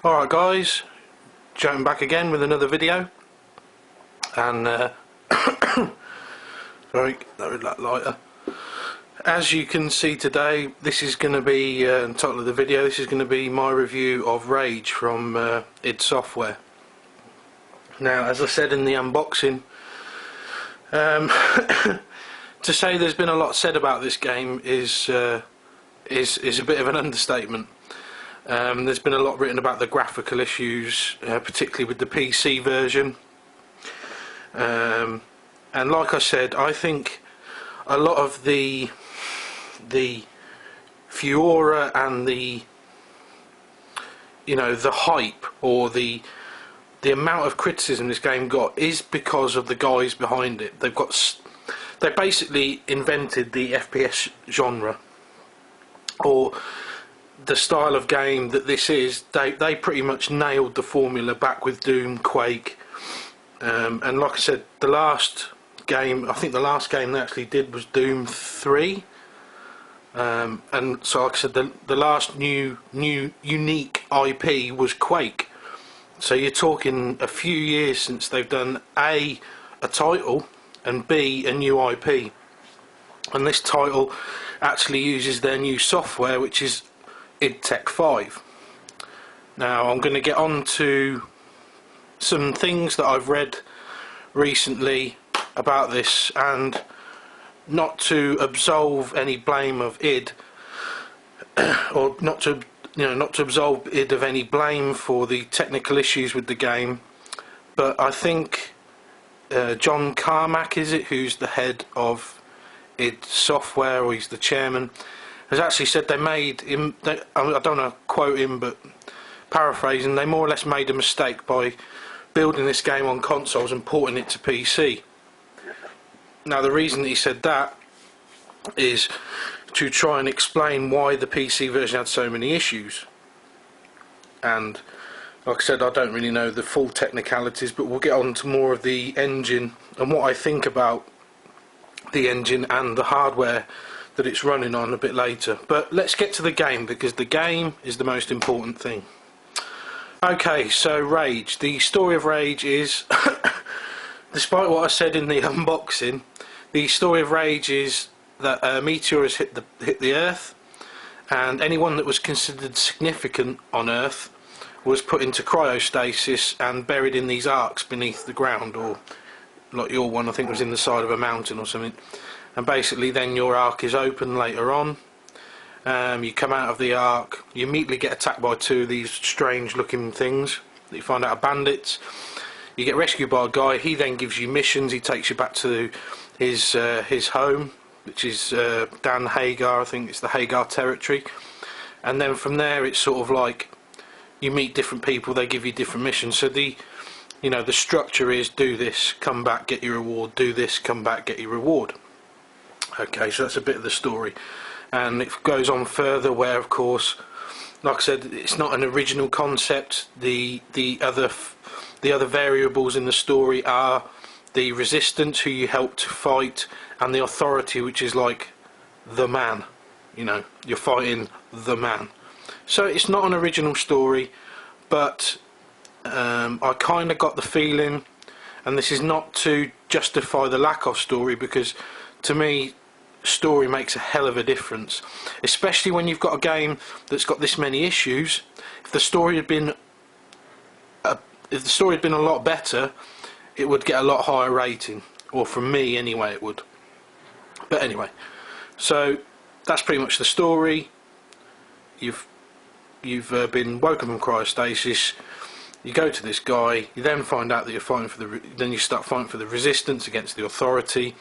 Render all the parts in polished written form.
Alright guys, Jotun back again with another video, and sorry, that was that lighter. As you can see today, this is going to be, the title of the video, this is going to be my review of Rage from id Software. Now, as I said in the unboxing, to say there's been a lot said about this game is a bit of an understatement. There's been a lot written about the graphical issues, particularly with the PC version, and like I said, I think a lot of the furor and the hype, or the amount of criticism this game got, is because of the guys behind it. They basically invented the FPS genre, or the style of game that this is. They pretty much nailed the formula back with Doom, Quake, and like I said, the last game, I think the last game they actually did was Doom 3, and so like I said, the last new unique IP was Quake. So you're talking a few years since they've done a title, and B, a new IP, and this title actually uses their new software, which is id Tech 5. Now I'm going to get on to some things that I've read recently about this, and not to absolve any blame of id, or not to absolve id of any blame for the technical issues with the game, but I think John Carmack, is it, who's the head of id Software, or he's the chairman, has actually said they made him, I don't want to quote him, but paraphrasing, they more or less made a mistake by building this game on consoles and porting it to PC. Now the reason that he said that is to try and explain why the PC version had so many issues, and like I said, I don't really know the full technicalities, but we'll get on to more of the engine and what I think about the engine and the hardware that it's running on a bit later. But let's get to the game, because the game is the most important thing. Okay, so Rage. The story of Rage is, despite what I said in the unboxing, the story of Rage is that a meteor has hit the Earth, and anyone that was considered significant on Earth was put into cryostasis and buried in these arcs beneath the ground, or like your one I think was in the side of a mountain or something. And basically then your arc is open later on. You come out of the arc, you immediately get attacked by two of these strange looking things that you find out are bandits. You get rescued by a guy, he then gives you missions, he takes you back to his home, which is down Hagar, I think it's the Hagar territory. And then from there it's sort of like you meet different people, they give you different missions. So the structure is do this, come back, get your reward, do this, come back, get your reward. Okay, so that's a bit of the story, and it goes on further where, of course, like I said, it's not an original concept. The other variables in the story are the resistance, who you help to fight, and the authority, which is like the man. You're fighting the man. So it's not an original story, but I kind of got the feeling, and this is not to justify the lack of story, because to me story makes a hell of a difference, especially when you've got a game that's got this many issues. If the story had been a lot better, it would get a lot higher rating, or from me anyway it would. But anyway, so that's pretty much the story. You've been woken from cryostasis. You go to this guy. You then find out that you're fighting for then you start fighting for the resistance against the authority,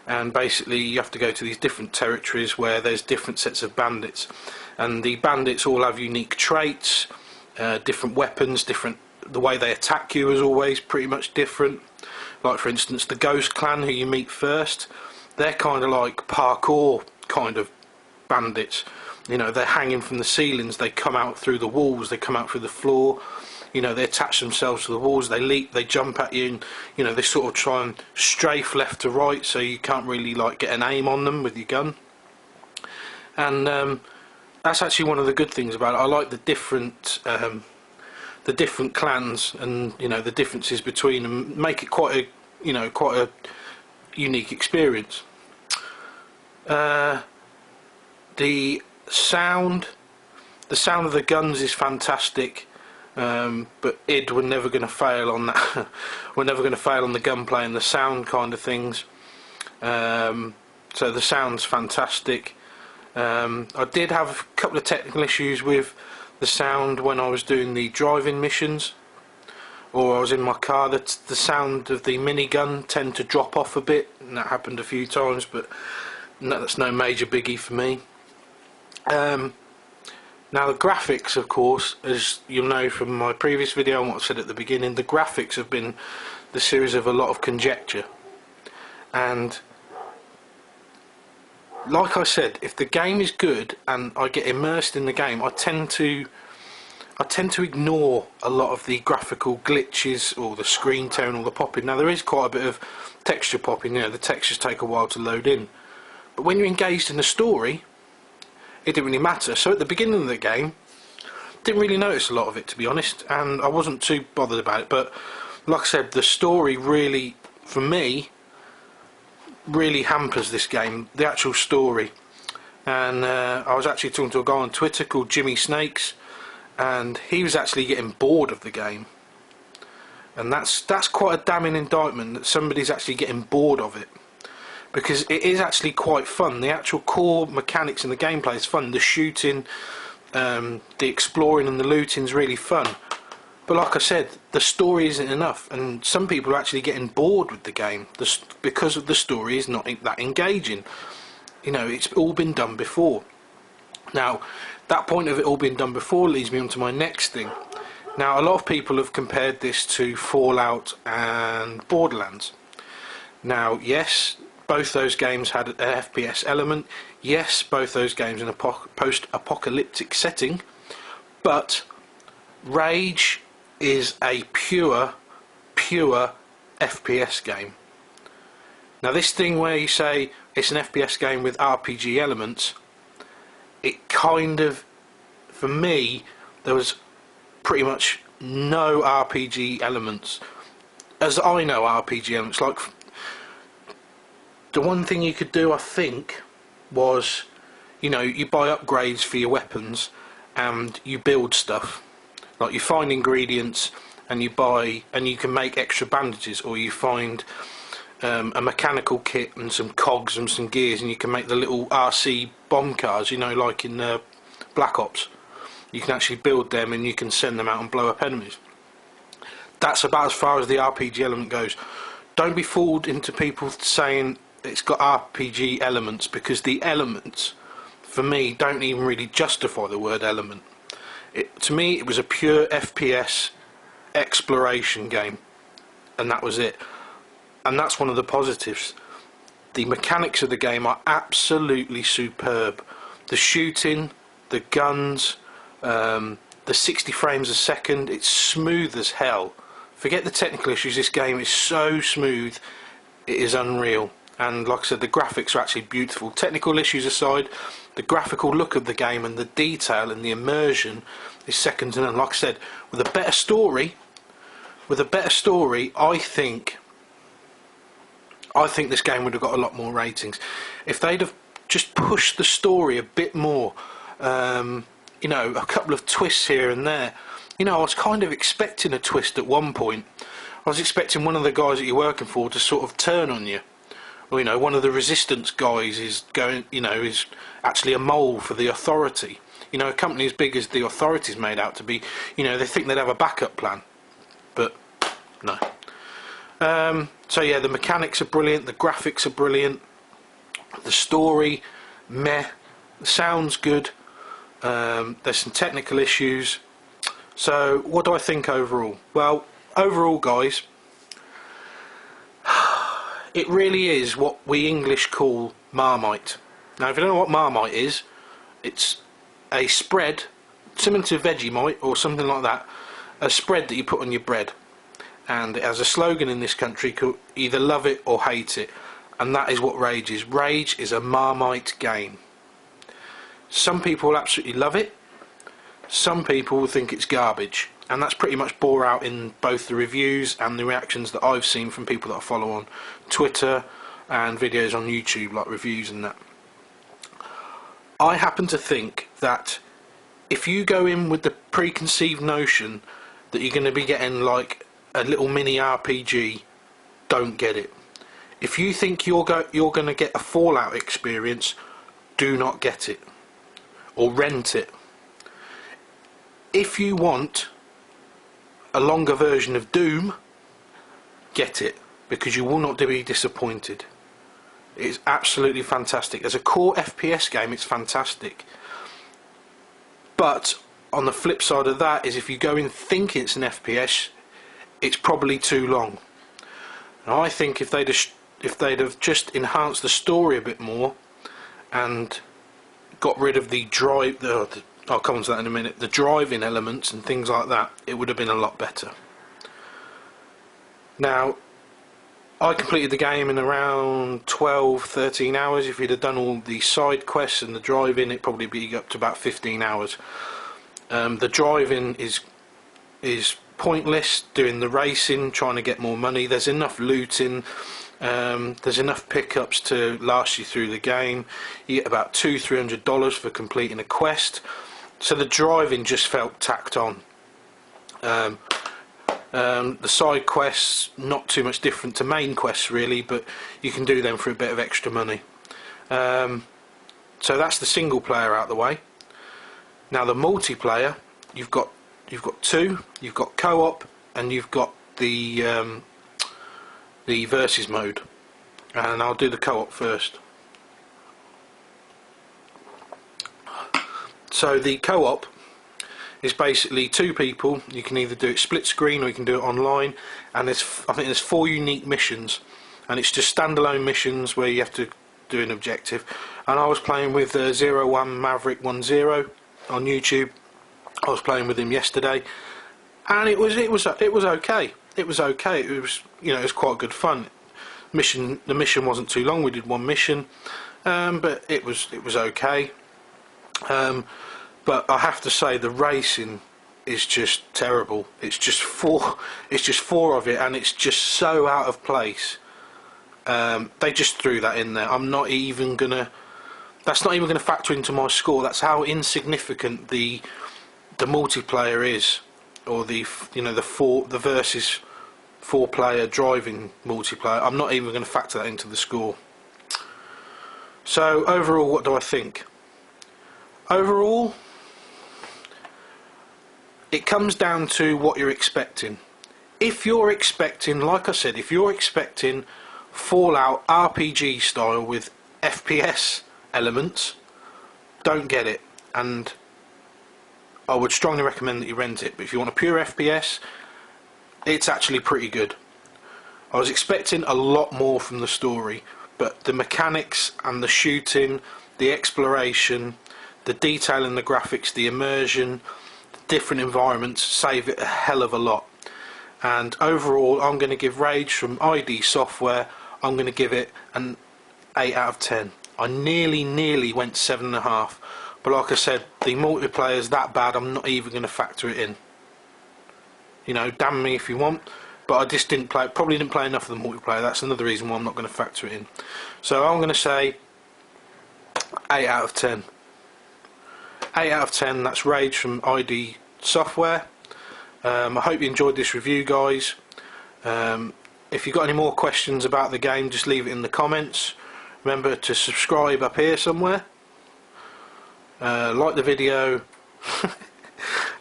and basically you have to go to these different territories where there's different sets of bandits, and the bandits all have unique traits, different weapons, the way they attack you is always pretty much different. Like for instance, the Ghost Clan, who you meet first, they're kind of like parkour kind of bandits. They're hanging from the ceilings, they come out through the walls, they come out through the floor. They attach themselves to the walls, they leap, they jump at you, and they sort of try and strafe left to right, so you can't really get an aim on them with your gun. And that's actually one of the good things about it. I like the different the different clans and the differences between them, make it quite a unique experience. The sound of the guns is fantastic, but we're never going to fail on that. We're never going to fail on the gunplay and the sound kind of things. So the sound's fantastic. I did have a couple of technical issues with the sound when I was doing the driving missions, or I was in my car. The sound of the minigun tend to drop off a bit, and that happened a few times, but that's no major biggie for me. Now the graphics, of course, as you'll know from my previous video and what I said at the beginning, the graphics have been the series of a lot of conjecture. And like I said, if the game is good and I get immersed in the game, I tend to ignore a lot of the graphical glitches or the screen tearing or the popping. Now there is quite a bit of texture popping, the textures take a while to load in. But when you're engaged in the story, it didn't really matter. So at the beginning of the game, didn't really notice a lot of it, to be honest, and I wasn't too bothered about it. But like I said, the story really, for me, really hampers this game, the actual story. And I was actually talking to a guy on Twitter called Jimmy Snakes, and he was actually getting bored of the game. And that's quite a damning indictment, that somebody's actually getting bored of it. Because it is actually quite fun. The actual core mechanics in the gameplay is fun. The shooting, the exploring and the looting is really fun. But like I said, the story isn't enough, and some people are actually getting bored with the game because of the story is not that engaging. It's all been done before. Now, that point of it all being done before leads me on to my next thing. Now, a lot of people have compared this to Fallout and Borderlands. Now, yes, both those games had an FPS element. Yes, both those games in a post-apocalyptic setting. But Rage is a pure FPS game. Now this thing where you say it's an FPS game with RPG elements, it kind of, for me, there was pretty much no RPG elements. As I know RPG elements, like the one thing you could do, I think, was, you buy upgrades for your weapons and you build stuff. Like you find ingredients and you buy, and you can make extra bandages, or you find a mechanical kit and some cogs and some gears, and you can make the little RC bomb cars, like in Black Ops. You can actually build them and you can send them out and blow up enemies. That's about as far as the RPG element goes. Don't be fooled into people saying it's got RPG elements, because the elements, for me, don't even really justify the word element. To me, it was a pure FPS exploration game, and that was it. And that's one of the positives. The mechanics of the game are absolutely superb. The shooting, the guns, the 60 frames a second, it's smooth as hell. Forget the technical issues, this game is so smooth, it is unreal. And like I said, the graphics are actually beautiful. Technical issues aside, the graphical look of the game and the detail and the immersion is second to none. Like I said, with a better story, I think this game would have got a lot more ratings if they'd have just pushed the story a bit more. A couple of twists here and there. I was kind of expecting a twist at one point. I was expecting one of the guys that you're working for to sort of turn on you. Or, one of the resistance guys is is actually a mole for the authority. A company as big as the authority's made out to be, they think they'd have a backup plan, but no. So yeah, the mechanics are brilliant, the graphics are brilliant, the story, meh, the sound's good, there's some technical issues. So what do I think overall? Well, overall, guys, it really is what we English call Marmite. Now, if you don't know what Marmite is, it's a spread similar to Vegemite or something like that, a spread that you put on your bread, and it has a slogan in this country called either love it or hate it, and that is what Rage is. Rage is a Marmite game. Some people absolutely love it, some people think it's garbage, and that's pretty much bore out in both the reviews and the reactions that I've seen from people that I follow on Twitter and videos on YouTube, like reviews and that. I happen to think that if you go in with the preconceived notion that you're going to be getting like a little mini RPG, don't get it. If you think you're going to get a Fallout experience, do not get it, or rent it. If you want a longer version of Doom, get it, because you will not be disappointed. It's absolutely fantastic. As a core FPS game, it's fantastic. But on the flip side of that is, if you go in thinking it's an FPS, it's probably too long. And I think if they'd have just enhanced the story a bit more and got rid of the drive, I'll come on to that in a minute, the driving elements and things like that, it would have been a lot better. Now, I completed the game in around 12-13 hours. If you'd have done all the side quests and the driving, it'd probably be up to about 15 hours. The driving is pointless, doing the racing, trying to get more money. There's enough looting, there's enough pickups to last you through the game. You get about $200-300 for completing a quest, so the driving just felt tacked on. The side quests, not too much different to main quests really, but you can do them for a bit of extra money. So that's the single player out of the way. Now the multiplayer, you've got two. You've got co-op and you've got the versus mode, and I'll do the co-op first. So the co-op is basically two people. You can either do it split screen or you can do it online, and I think there's 4 unique missions, and it's just standalone missions where you have to do an objective. And I was playing with 01 Maverick 10 on YouTube. I was playing with him yesterday, and it was okay. It was okay. It was, you know, it was quite good fun. The mission wasn't too long. We did one mission, but it was okay. But I have to say the racing is just terrible. It's just four of it, and it's just so out of place. They just threw that in there. I'm not even gonna. That's not even going to factor into my score. That's how insignificant the multiplayer is, or the versus 4-player driving multiplayer. I'm not even going to factor that into the score. So overall, what do I think? Overall, it comes down to what you're expecting. If you're expecting, like I said, if you're expecting Fallout RPG style with FPS elements, don't get it, and I would strongly recommend that you rent it. But if you want a pure FPS, it's actually pretty good. I was expecting a lot more from the story, but the mechanics and the shooting, the exploration, the detail in the graphics, the immersion, the different environments save it a hell of a lot. And overall, I'm going to give Rage from ID Software, I'm going to give it an 8 out of 10. I nearly went 7.5, but like I said, the multiplayer is that bad, I'm not even going to factor it in. You know, damn me if you want, but I just probably didn't play enough of the multiplayer. That's another reason why I'm not going to factor it in. So I'm going to say 8 out of 10. 8 out of 10, that's Rage from ID Software. I hope you enjoyed this review, guys. If you've got any more questions about the game, just leave it in the comments. Remember to subscribe up here somewhere. Like the video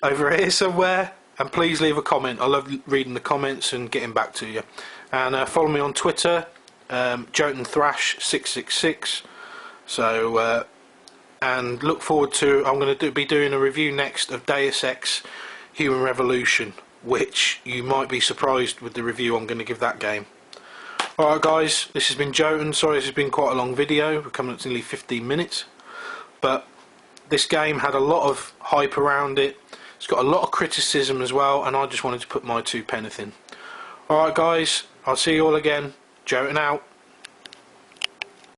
over here somewhere, and please leave a comment. I love reading the comments and getting back to you. And follow me on Twitter, Jotun Thrash 666. So and look forward to, I'm going to be doing a review next of Deus Ex Human Revolution, which you might be surprised with the review I'm going to give that game. Alright guys, this has been Jotun. Sorry this has been quite a long video, we're coming up to nearly 15 minutes, but this game had a lot of hype around it. It's got a lot of criticism as well, and I just wanted to put my 2 pence in. Alright guys, I'll see you all again. Jotun out.